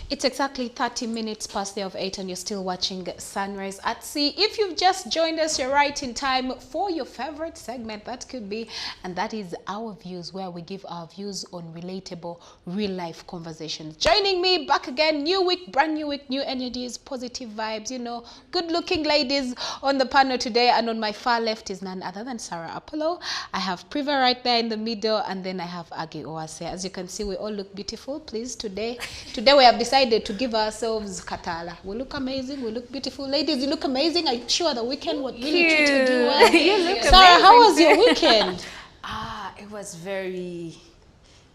It's exactly 30 minutes past the hour of 8 and you're still watching Sunrise at Sea. If you've just joined us, you're right in time for your favorite segment, that could be, and that is Our Views, where we give our views on relatable, real-life conversations. Joining me back again, new week, brand new week, new energies, positive vibes, you know, good-looking ladies on the panel today. And on my far left is none other than Sarah Apollo. I have Priva right there in the middle, and then I have Agi Oase. As you can see, we all look beautiful. Please, today we have decided to give ourselves Katala. We look amazing, we look beautiful. Ladies, you look amazing. I'm sure the weekend would really treated you well. You look Sarah, amazing. how was your weekend? It was very,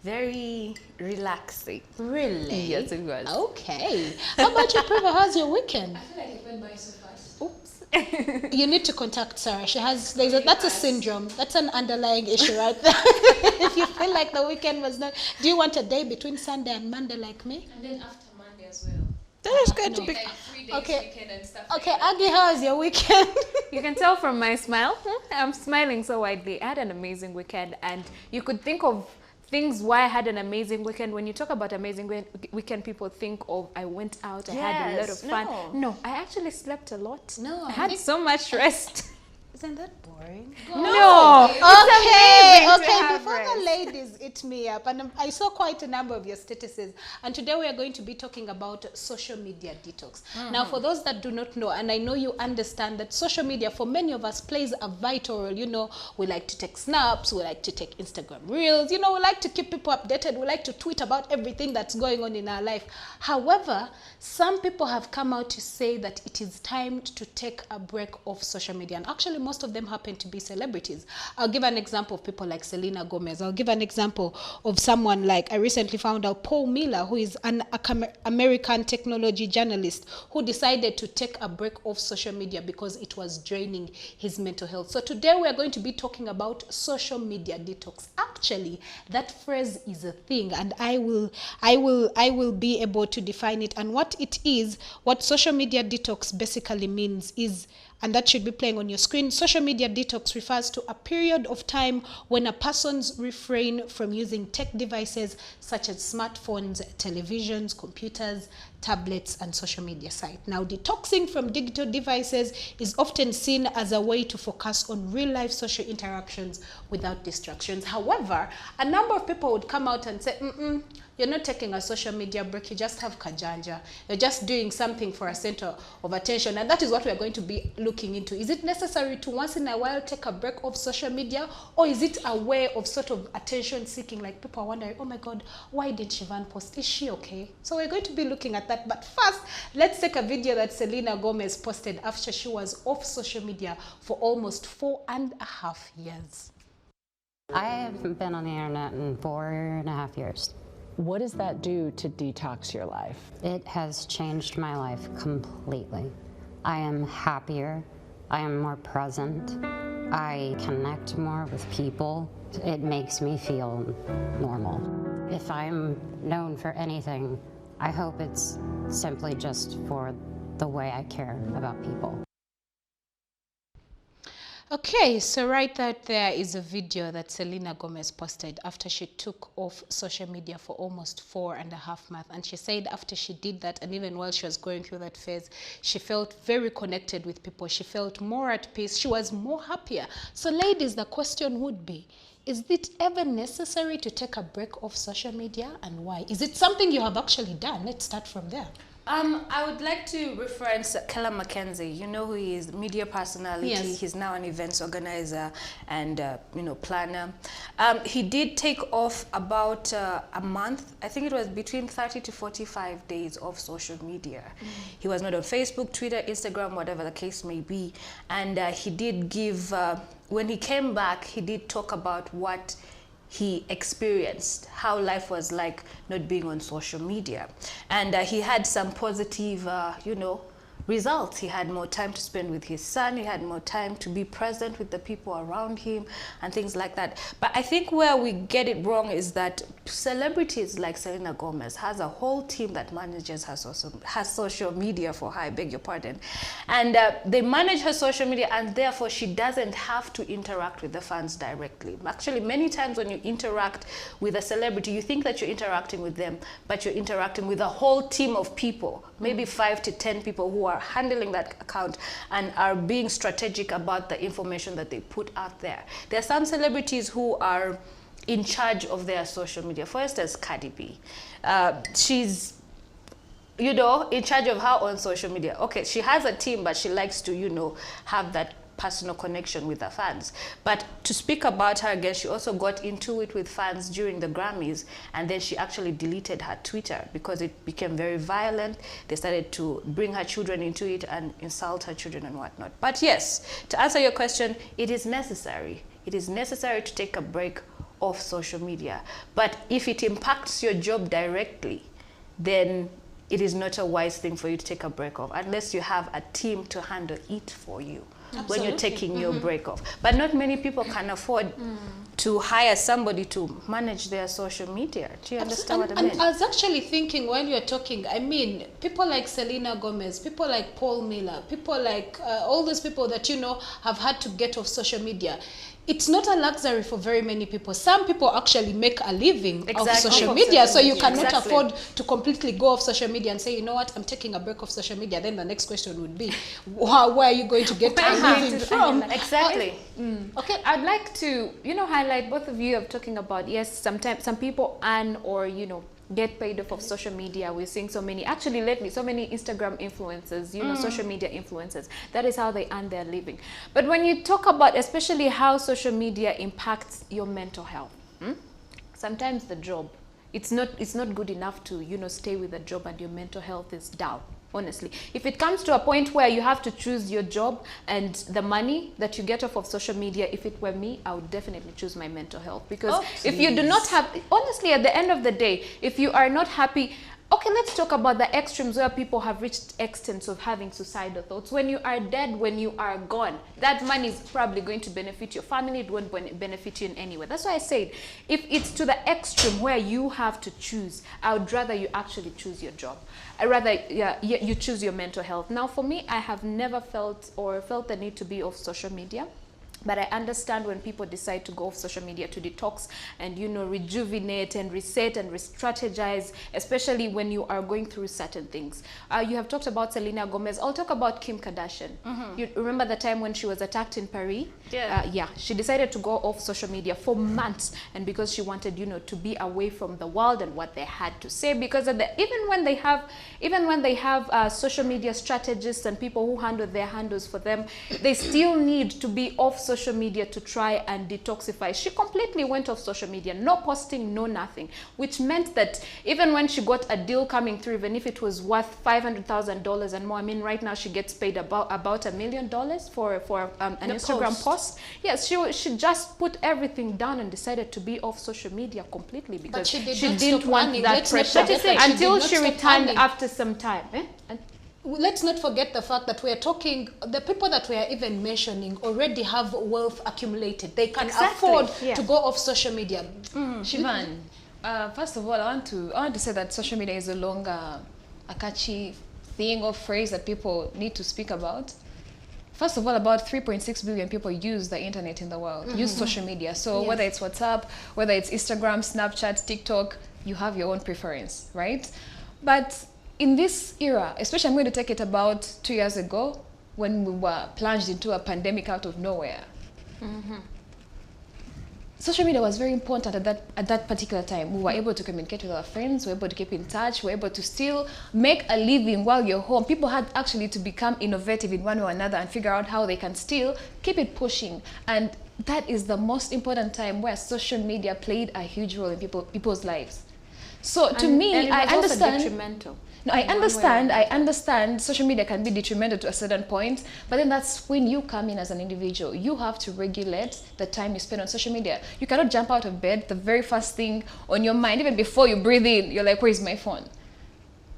very relaxing. Really? Yes, it was. Okay. How about you, Priva? How's your weekend? I feel like it went by so fast. Oops. You need to contact Sarah. She has, that's a syndrome. That's an underlying issue right there. If you feel like the weekend was not, do you want a day between Sunday and Monday like me? And then after Monday as well. That is going to be, Like 3 days okay. weekend and stuff Okay, like that. Aggie, how was your weekend? You can tell from my smile, I'm smiling so widely. I had an amazing weekend, and you could think of things why I had an amazing weekend. When you talk about amazing weekend, people think of I went out, I had a lot of fun. No, I actually slept a lot. No, I I had think- so much rest. Isn't that boring? No. Okay, before the ladies eat me up, and I saw quite a number of your statuses, and today we are going to be talking about social media detox. Now, for those that do not know, and I know you understand that social media for many of us plays a vital role. You know, we like to take snaps, we like to take Instagram reels, you know, we like to keep people updated, we like to tweet about everything that's going on in our life. However, some people have come out to say that it is time to take a break off social media, and actually most of them happen to be celebrities. I'll give an example of people like Selena Gomez. I'll give an example of someone like, I recently found out, Paul Miller, who is an American technology journalist who decided to take a break off social media because it was draining his mental health. So today we are going to be talking about social media detox. Actually, that phrase is a thing, and I will be able to define it. And what it is, what social media detox basically means is, and that should be playing on your screen, social media detox refers to a period of time when a person's refrain from using tech devices such as smartphones, televisions, computers, tablets, and social media sites. Now, detoxing from digital devices is often seen as a way to focus on real-life social interactions without distractions. However, a number of people would come out and say, you're not taking a social media break, you just have kajanja. You're just doing something for a center of attention. And that is what we're going to be looking into. Is it necessary to once in a while take a break of social media? Or is it a way of sort of attention seeking? Like people are wondering, oh my God, why didn't Siobhan post? Is she okay? So we're going to be looking at that. But first, let's take a video that Selena Gomez posted after she was off social media for almost 4.5 years. I haven't been on the internet in 4.5 years. What does that do to detox your life? It has changed my life completely. I am happier. I am more present. I connect more with people. It makes me feel normal. If I'm known for anything, I hope it's simply just for the way I care about people. Okay, so right out there is a video that Selena Gomez posted after she took off social media for almost 4.5 months. And she said after she did that, and even while she was going through that phase, she felt very connected with people. She felt more at peace. She was more happier. So ladies, the question would be, is it ever necessary to take a break off social media, and why? Is it something you have actually done? Let's start from there. I would like to reference Keller McKenzie. You know who he is, media personality. Yes. He's now an events organizer and planner. He did take off about a month. I think it was between 30 to 45 days of social media. He was not on Facebook, Twitter, Instagram, whatever the case may be. And he did give, when he came back, he did talk about what he experienced, how life was like not being on social media. And he had some positive, results. He had more time to spend with his son, he had more time to be present with the people around him and things like that. But I think where we get it wrong is that celebrities like Selena Gomez has a whole team that manages her social media for her, I beg your pardon. And they manage her social media, and therefore she doesn't have to interact with the fans directly. Actually, many times when you interact with a celebrity, you think that you're interacting with them, but you're interacting with a whole team of people, maybe 5 to 10 people who are handling that account and are being strategic about the information that they put out there. There are some celebrities who are in charge of their social media. For instance, Cardi B. She's, you know, in charge of her own social media. Okay, she has a team, but she likes to, you know, have that personal connection with the fans. But to speak about her again, she also got into it with fans during the Grammys, and then she actually deleted her Twitter because it became very violent. They started to bring her children into it and insult her children and whatnot. But yes, to answer your question, it is necessary. It is necessary to take a break off social media. But if it impacts your job directly, then it is not a wise thing for you to take a break off, unless you have a team to handle it for you. Absolutely. When you're taking your break off. But not many people can afford to hire somebody to manage their social media. Do you understand what I mean? And I was actually thinking while you're talking, I mean, people like Selena Gomez, people like Paul Miller, people like all those people that, you know, have had to get off social media. It's not a luxury for very many people. Some people actually make a living off social media, so you cannot afford to completely go off social media and say, you know what, I'm taking a break off social media. Then the next question would be, where are you going to get a living from? Exactly. Okay, I'd like to, you know, highlight both of you of talking about, yes, sometimes some people earn or, you know, get paid off of social media. We're seeing so many, actually lately, so many Instagram influencers, you know, social media influencers. That is how they earn their living. But when you talk about especially how social media impacts your mental health, sometimes the job, it's not good enough to, you know, stay with the job and your mental health is down. Honestly, if it comes to a point where you have to choose your job and the money that you get off of social media, if it were me, I would definitely choose my mental health. Because if you do not have, honestly, at the end of the day, if you are not happy, okay, let's talk about the extremes where people have reached extents of having suicidal thoughts. When you are dead, when you are gone, that money is probably going to benefit your family. It won't benefit you in any way. That's why I said, if it's to the extreme where you have to choose, I would rather you actually choose your job. I rather you choose your mental health. Now, for me, I have never felt the need to be off social media. But I understand when people decide to go off social media to detox and, you know, rejuvenate and reset and re-strategize, especially when you are going through certain things. You have talked about Selena Gomez. I'll talk about Kim Kardashian. You remember the time when she was attacked in Paris? Yeah. She decided to go off social media for months, and because she wanted, you know, to be away from the world and what they had to say. Because of even when they have social media strategists and people who handle their handles for them, they still need to be off social media to try and detoxify. She completely went off social media, no posting, no nothing, which meant that even when she got a deal coming through, even if it was worth $500,000 and more, I mean, right now she gets paid about $1 million for an Instagram post. Yes, she just put everything down and decided to be off social media completely because she didn't want that pressure until she returned after some time. Let's not forget the fact that we're talking, the people that we are even mentioning already have wealth accumulated. They can afford to go off social media. Shivan, first of all, I want to say that social media is no longer a catchy thing or phrase that people need to speak about. First of all, about 3.6 billion people use the internet in the world, use social media. So whether it's WhatsApp, whether it's Instagram, Snapchat, TikTok, you have your own preference, right? But in this era, especially I'm going to take it about 2 years ago when we were plunged into a pandemic out of nowhere. Social media was very important at that particular time. We were able to communicate with our friends, we were able to keep in touch, we were able to still make a living while you're home. People had actually to become innovative in one way or another and figure out how they can still keep it pushing. And that is the most important time where social media played a huge role in people's lives. So to me, I understand. Detrimental. No, I understand social media can be detrimental to a certain point, but then that's when you come in as an individual. You have to regulate the time you spend on social media. You cannot jump out of bed, the very first thing on your mind, even before you breathe in, you're like, where's my phone?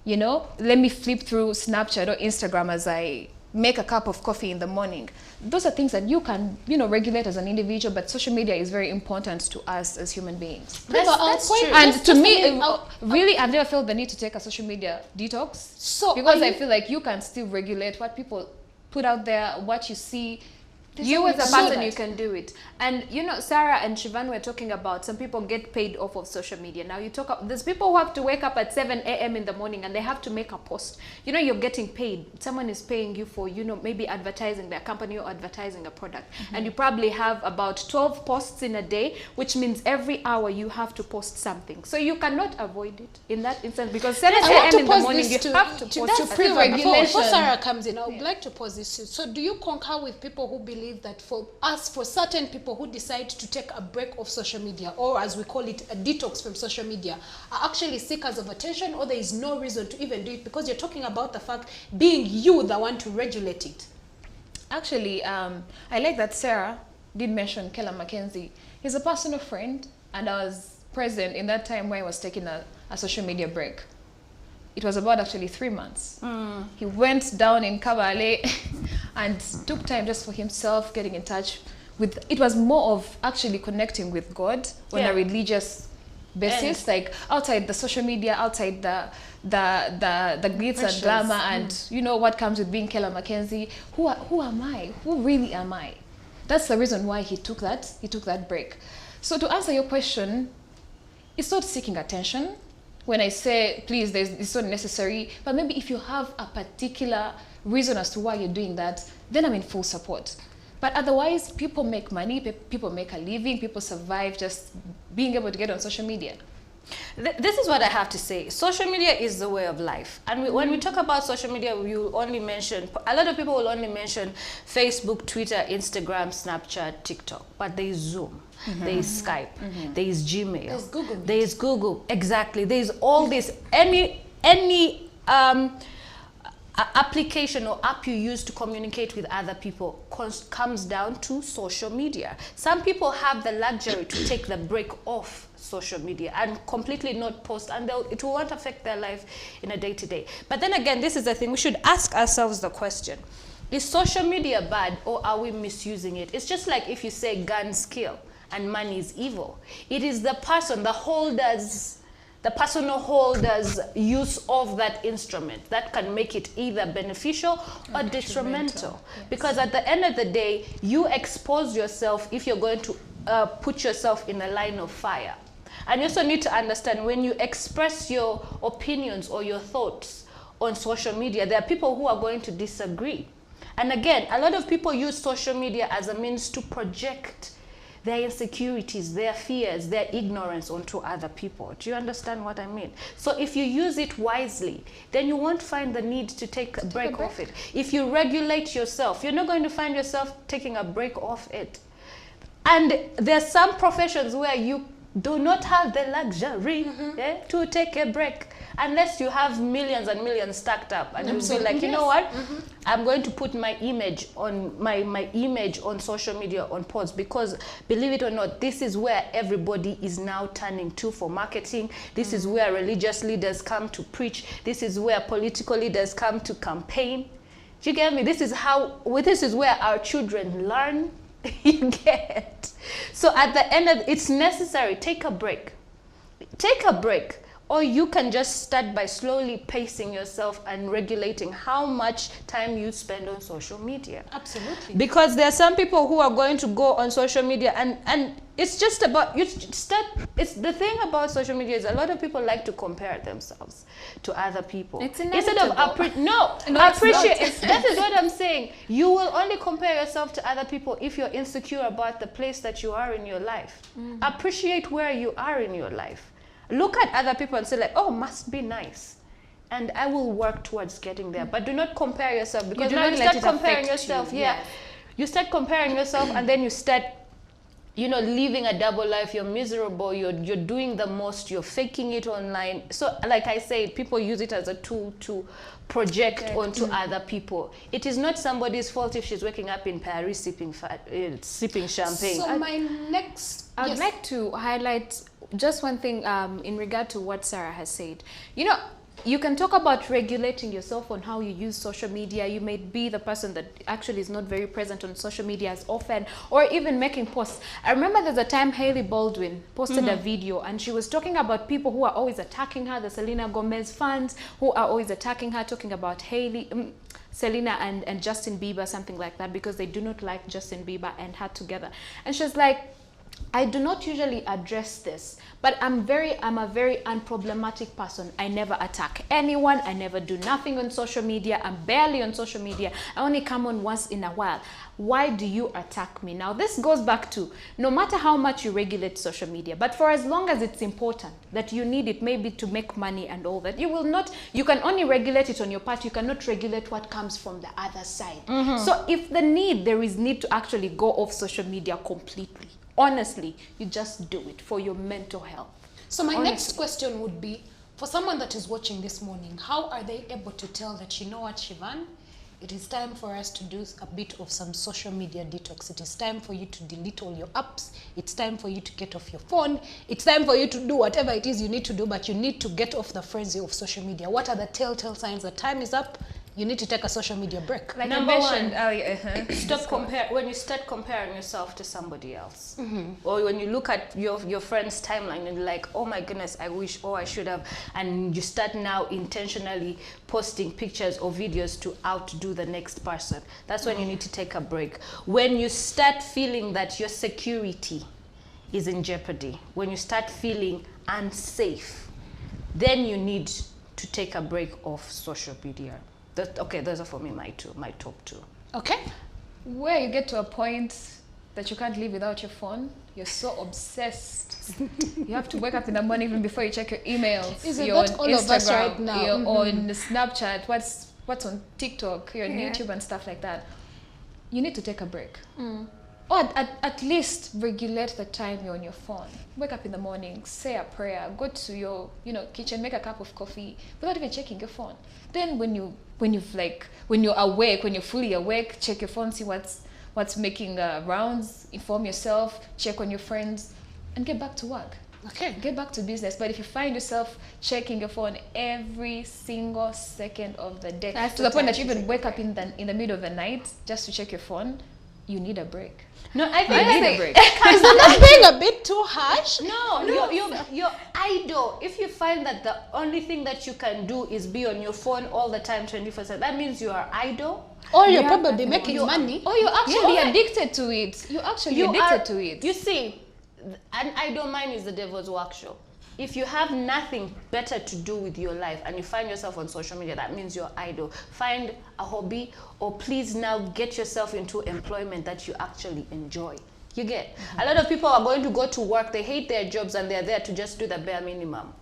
you know, let me flip through Snapchat or Instagram as I make a cup of coffee in the morning. Those are things that you can, you know, regulate as an individual, but social media is very important to us as human beings. That's true. And to me, really, I've never felt the need to take a social media detox. So because I feel like you can still regulate what people put out there, what you see. You as a person, you can do it. And you know, Sarah and Shivan were talking about some people get paid off of social media. Now you talk, there's people who have to wake up at 7 a.m. in the morning and they have to make a post. You know, you're getting paid. Someone is paying you for, you know, maybe advertising their company or advertising a product. And you probably have about 12 posts in a day, which means every hour you have to post something. So you cannot avoid it in that instance, because 7 a.m. in the morning you have to post. Before Sarah comes in, I would like to pose this. So do you concur with people who believe that for certain people who decide to take a break of social media, or as we call it, a detox from social media, are actually seekers of attention, or there is no reason to even do it, because you're talking about the fact being you the one to regulate it? Actually, I like that Sarah did mention Kela Mackenzie. He's a personal friend, and I was present in that time where I was taking a social media break. It was about actually 3 months. He went down in Kabale and took time just for himself, getting in touch with, it was more of actually connecting with God on a religious basis, like outside the social media, outside the glitz and glamour and you know what comes with being Kela Mackenzie. Who am I? Who really am I? That's the reason why he took that break. So to answer your question, it's not seeking attention. When I say, please, it's not necessary, but maybe if you have a particular reason as to why you're doing that, then I'm in full support. But otherwise, people make money, people make a living, people survive just being able to get on social media. This is what I have to say. Social media is the way of life. And when we talk about social media, we will only mention, a lot of people will only mention Facebook, Twitter, Instagram, Snapchat, TikTok. But there is Zoom, there is Skype, there is Gmail, there's Google. There is Google, exactly. There is all this, any application or app you use to communicate with other people comes down to social media. Some people have the luxury to take the break off social media and completely not post, and it will not affect their life in a day-to-day. But then again, this is the thing, we should ask ourselves the question, is social media bad, or are we misusing it? It's just like if you say guns kill and money is evil. It is the person, the personal holder's use of that instrument that can make it either beneficial or detrimental. Yes. Because at the end of the day, you expose yourself if you're going to put yourself in a line of fire. And you also need to understand, when you express your opinions or your thoughts on social media, there are people who are going to disagree. And again, a lot of people use social media as a means to project their insecurities, their fears, their ignorance onto other people. Do you understand what I mean? So if you use it wisely, then you won't find the need to take a break off it. If you regulate yourself, you're not going to find yourself taking a break off it. And there are some professions where you do not have the luxury to take a break, unless you have millions and millions stacked up, and you'll be like, you know what, I'm going to put my image on my image on social media on pause, because believe it or not, this is where everybody is now turning to for marketing. This is where religious leaders come to preach. This is where political leaders come to campaign. Do you get me? This is where our children learn. You get. So at the end of it's necessary, take a break. Take a break. Or you can just start by slowly pacing yourself and regulating how much time you spend on social media. Absolutely. Because there are some people who are going to go on social media and it's just about, it's the thing about social media is a lot of people like to compare themselves to other people. It's inevitable. That is what I'm saying. You will only compare yourself to other people if you're insecure about the place that you are in your life. Appreciate where you are in your life. Look at other people and say like, oh, must be nice. And I will work towards getting there. But do not compare yourself, because now you start comparing yourself. You start comparing yourself, and then you start, living a double life. You're miserable. You're doing the most. You're faking it online. So like I said, people use it as a tool to project onto other people. It is not somebody's fault if she's waking up in Paris sipping champagne. So my next... I'd like to highlight just one thing in regard to what Sarah has said. you can talk about regulating yourself on how you use social media. You may be the person that actually is not very present on social media as often, or even making posts. I remember there's a time Hailey Baldwin posted a video, and she was talking about people who are always attacking her, the Selena Gomez fans who are always attacking her, talking about Selena and Justin Bieber, something like that, because they do not like Justin Bieber and her together. And she's like, I do not usually address this, but I'm a very unproblematic person. I never attack anyone. I never do nothing on social media. I'm barely on social media. I only come on once in a while. Why do you attack me? Now, this goes back to no matter how much you regulate social media, but for as long as it's important that you need it, maybe to make money and all that, you can only regulate it on your part. You cannot regulate what comes from the other side. So if there is need to actually go off social media completely, honestly, you just do it for your mental health. So my next question would be, for someone that is watching this morning, how are they able to tell that, you know what, Shivan, it is time for us to do a bit of some social media detox. It is time for you to delete all your apps. It's time for you to get off your phone. It's time for you to do whatever it is you need to do, but you need to get off the frenzy of social media. What are the telltale signs that time is up? You need to take a social media break. Like number one, when you start comparing yourself to somebody else, or when you look at your friend's timeline and you're like, oh my goodness, I wish, I should have, and you start now intentionally posting pictures or videos to outdo the next person. That's when you need to take a break. When you start feeling that your security is in jeopardy, when you start feeling unsafe, then you need to take a break off social media. Those are for me my top two. Okay. Where you get to a point that you can't live without your phone, you're so obsessed. You have to wake up in the morning even before you check your emails. You're on all Instagram, of us right now. You're on Snapchat, what's on TikTok, you're on YouTube and stuff like that. You need to take a break. Or at least regulate the time you're on your phone. Wake up in the morning, say a prayer, go to your kitchen, make a cup of coffee without even checking your phone. Then when you're awake, when you're fully awake, check your phone, see what's making rounds, inform yourself, check on your friends, and get back to work. Okay. Get back to business. But if you find yourself checking your phone every single second of the day, to the point that you even wake up in the middle of the night just to check your phone, you need a break. No, I think you need a break. Is that being a bit too harsh? No, you're idle. If you find that the only thing that you can do is be on your phone all the time, 24/7, that means you are idle. Or you're probably making money. Or you're actually addicted to it. You're actually addicted to it. You see, an idle mind is the devil's workshop. If you have nothing better to do with your life and you find yourself on social media, that means you're idle. Find a hobby, or please now get yourself into employment that you actually enjoy. You get? A lot of people are going to go to work, they hate their jobs, and they're there to just do the bare minimum,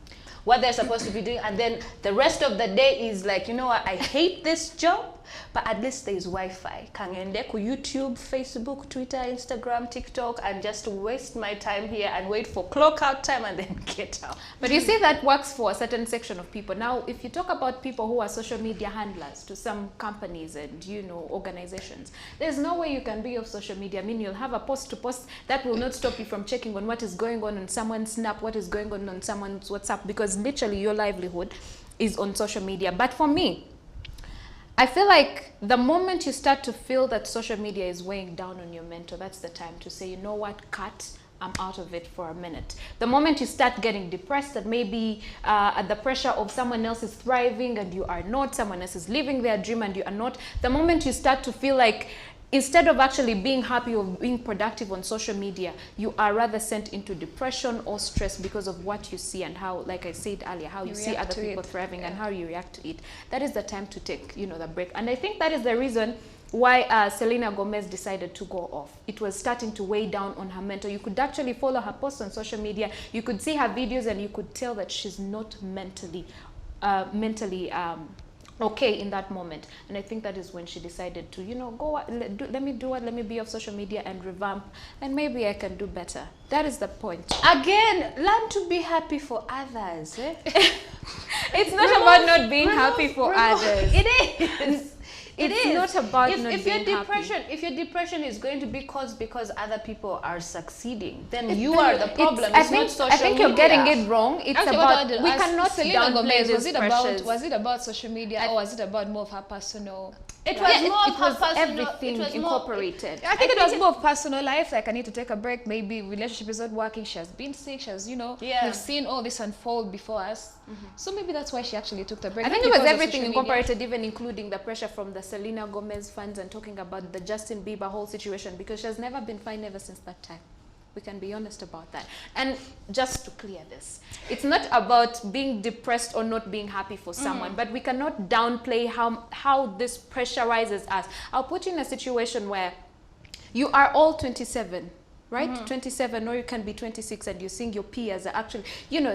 what they're supposed to be doing, and then the rest of the day is like, you know what, I hate this job, but at least there's Wi-Fi. Kangende ku YouTube, Facebook, Twitter, Instagram, TikTok, and just waste my time here and wait for clock out time and then get out. But you see, that works for a certain section of people. Now, if you talk about people who are social media handlers to some companies and, organizations, there's no way you can be off social media. I mean, you'll have a post to post that will not stop you from checking on what is going on someone's Snap, what is going on someone's WhatsApp, because literally your livelihood is on social media. But for me, I feel like the moment you start to feel that social media is weighing down on your mental, that's the time to say, you know what, cut, I'm out of it for a minute. The moment you start getting depressed, that maybe at the pressure of someone else is thriving and you are not, someone else is living their dream and you are not, the moment you start to feel like instead of actually being happy or being productive on social media, you are rather sent into depression or stress because of what you see and how, like I said earlier, how you see other people thriving and how you react to it. That is the time to take, the break. And I think that is the reason why Selena Gomez decided to go off. It was starting to weigh down on her mental. You could actually follow her posts on social media. You could see her videos and you could tell that she's not mentally okay in that moment. And I think that is when she decided to, let me be off social media and revamp, and maybe I can do better. That is the point. Again, learn to be happy for others. It's not about not being happy for others. It is. It's not about if not your being depression, happy. if your depression is going to be caused because other people are succeeding, then you are the problem. I It's think, not social I think you're media. getting it wrong. It's Actually, what I about, wanted to we ask cannot Selena downplay Gomez, these pressures. was it about social media, or was it about more of her personal? It was Yeah, more it of her was personal. everything It was more. incorporated. I think it was more of personal life. Like, I need to take a break. Maybe relationship is not working. She has been sick. She has, Yeah. we've seen all this unfold before us. So maybe that's why she actually took the break. I think not it was because of everything social media. incorporated, even including the pressure from the Selena Gomez fans and talking about the Justin Bieber whole situation, because she has never been fine ever since that time. We can be honest about that. And just to clear this, it's not about being depressed or not being happy for someone, but we cannot downplay how this pressurizes us. I'll put you in a situation where you are all 27, right? 27, or you can be 26, and you're seeing your peers are actually,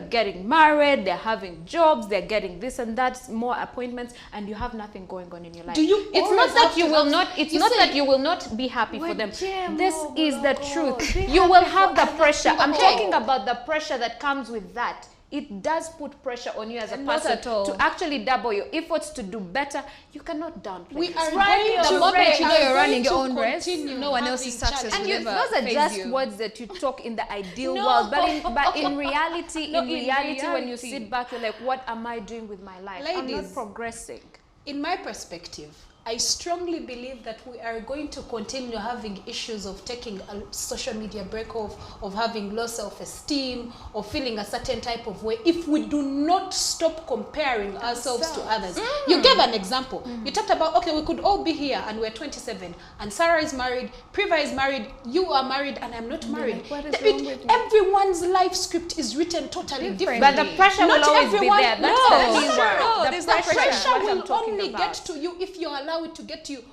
getting married, they're having jobs, they're getting this and that, more appointments, and you have nothing going on in your life. Do you It's always not that have you to will have- not. It's you not see- that you will not be happy for them. GMO, This is the bro. truth. Be You will happy have for the other pressure. I'm people. talking about the pressure that comes with that. It does put pressure on you as a Not person at all. to actually double your efforts to do better. You cannot downplay We this. are Right, going the to moment you know you're are running going your to own race, continue no one else's having success challenges. And will never those are phase just you. words that you talk in the ideal No, world, but in reality, No, when you reality. sit back, you're like, what am I doing with my life? I'm Ladies. not progressing. In my perspective, I strongly believe that we are going to continue having issues of taking a social media break off, of having low self-esteem, or feeling a certain type of way if we do not stop comparing ourselves to others. You gave an example. You talked about, okay, we could all be here and we're 27 and Sarah is married, Priva is married, you are married and I'm not married. what is wrong with you? Everyone's life script is written totally different. But the pressure Not will always everyone- be there. That's No, the key no, word. no, The there's no pressure, pressure. is what will I'm talking only about. get to you if you allow it to get to you.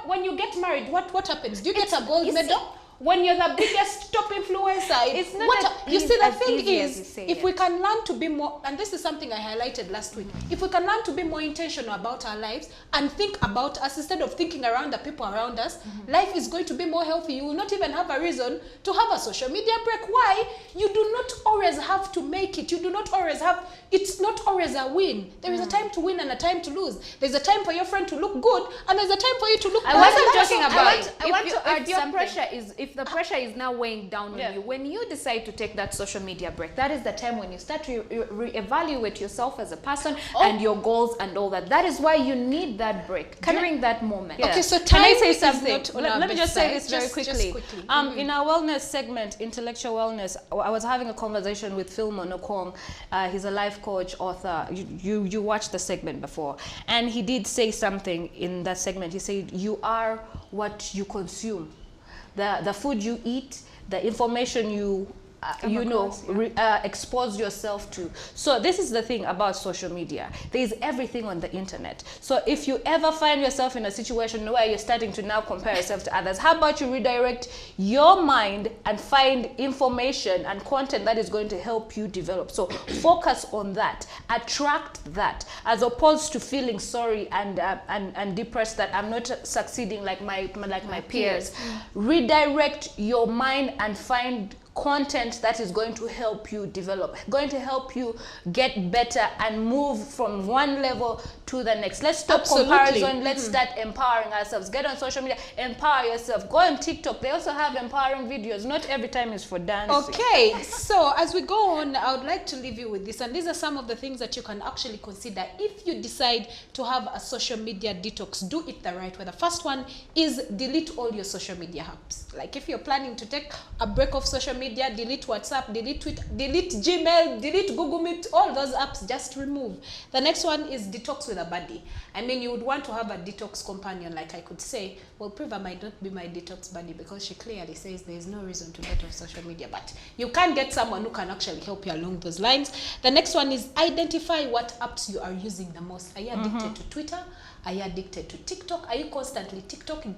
When you get married, what happens? Do you get a gold you medal? When you're the biggest top influencer, It's not you see, the as thing easy as you is, say if it. we can learn to be more, and this is something I highlighted last week, if we can learn to be more intentional about our lives and think about us instead of thinking around the people around us, life is going to be more healthy. You will not even have a reason to have a social media break. Why? You do not always have to make it. You do not always have, it's not always a win. There is a time to win and a time to lose. There's a time for your friend to look good and there's a time for you to look bad. I wasn't And that's talking okay. about. I want to add if your something. pressure is, if the pressure is now weighing down Yeah. on you, when you decide to take that social media break, that is the time when you start to reevaluate yourself as a person and your goals and all that. That is why you need that break during that moment. Yeah. Okay, so Can I time say is something? not on our Let me just best say side. this very Just quickly. quickly. In our wellness segment, intellectual wellness, I was having a conversation with Phil Monokong. He's a life coach, author. You watched the segment before, and he did say something in that segment. He said, "You are what you consume, the food you eat, the information you." Expose yourself to. So this is the thing about social media. There is everything on the internet. So if you ever find yourself in a situation where you're starting to now compare yourself to others, how about you redirect your mind and find information and content that is going to help you develop? So focus on that, attract that, as opposed to feeling sorry and depressed that I'm not succeeding like my peers. Redirect your mind and find content that is going to help you develop, going to help you get better and move from one level to the next. Let's stop comparison. Let's start empowering ourselves. Get on social media, empower yourself. Go on TikTok. They also have empowering videos. Not every time is for dancing. Okay, so as we go on, I would like to leave you with this, and these are some of the things that you can actually consider if you decide to have a social media detox. Do it the right way. The first one is delete all your social media apps. Like if you're planning to take a break of social media, delete WhatsApp, delete Twitter, delete Gmail, delete Google Meet, all those apps, just remove. The next one is detox with a buddy. I mean, you would want to have a detox companion, like I could say, well, Priva might not be my detox buddy because she clearly says there is no reason to get off social media, but you can get someone who can actually help you along those lines. The next one is identify what apps you are using the most. Are you addicted to Twitter? Are you addicted to TikTok? Are you constantly TikToking?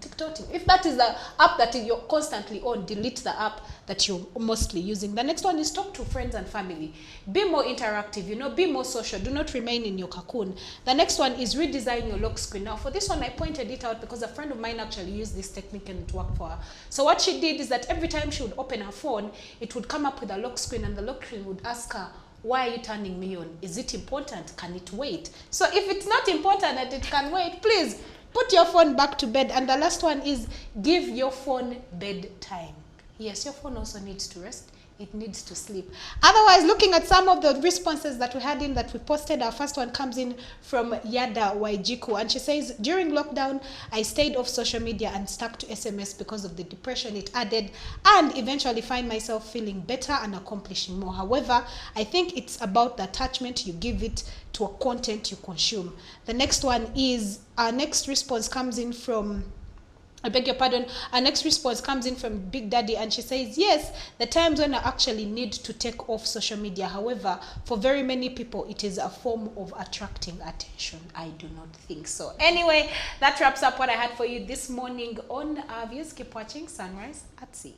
If that is the app that you're constantly on, delete the app that you're mostly using. The next one is talk to friends and family. Be more interactive, be more social. Do not remain in your cocoon. The next one is redesign your lock screen. Now, for this one, I pointed it out because a friend of mine actually used this technique and it worked for her. So what she did is that every time she would open her phone, it would come up with a lock screen and the lock screen would ask her, why are you turning me on? Is it important? Can it wait? So if it's not important and it can wait, please Put your phone back to bed. And the last one is give your phone bedtime. Yes, your phone also needs to rest. It needs to sleep. Otherwise, looking at some of the responses that we had in that we posted, our first one comes in from Yada Waijiku, and she says, during lockdown, I stayed off social media and stuck to SMS because of the depression it added, and eventually find myself feeling better and accomplishing more. However, I think it's about the attachment you give it to a content you consume. The next one is, our next response comes in from, I beg your pardon, our next response comes in from Big Daddy, and she says, yes, the times when I actually need to take off social media. However, for very many people, it is a form of attracting attention. I do not think so. Anyway, that wraps up what I had for you this morning on our views. Keep watching Sunrise at Sea.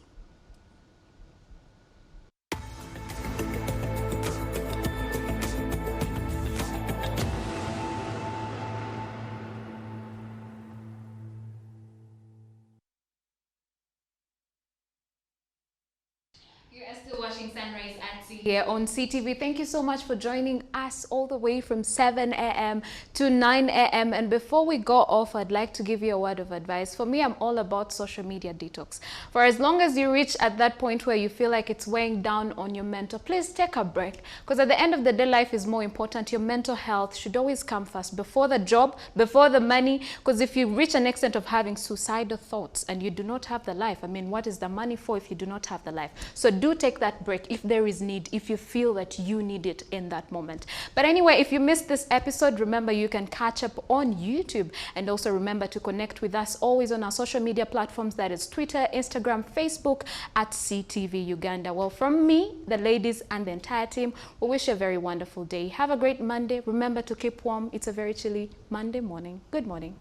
You are still watching Sunrise at Sea here on CTV. Thank you so much for joining us all the way from 7 a.m. to 9 a.m. And before we go off, I'd like to give you a word of advice. For me, I'm all about social media detox. For as long as you reach at that point where you feel like it's weighing down on your mental, please take a break. Because at the end of the day, life is more important. Your mental health should always come first, before the job, before the money. Because if you reach an extent of having suicidal thoughts and you do not have the life, I mean, what is the money for if you do not have the life? So do take that break if there is need, if you feel that you need it in that moment. But anyway, if you missed this episode, remember you can catch up on YouTube, and also remember to connect with us always on our social media platforms, that is Twitter, Instagram, Facebook at CTV Uganda. Well, from me, the ladies and the entire team, we wish you a very wonderful day. Have a great Monday. Remember to keep warm. It's a very chilly Monday morning. Good morning.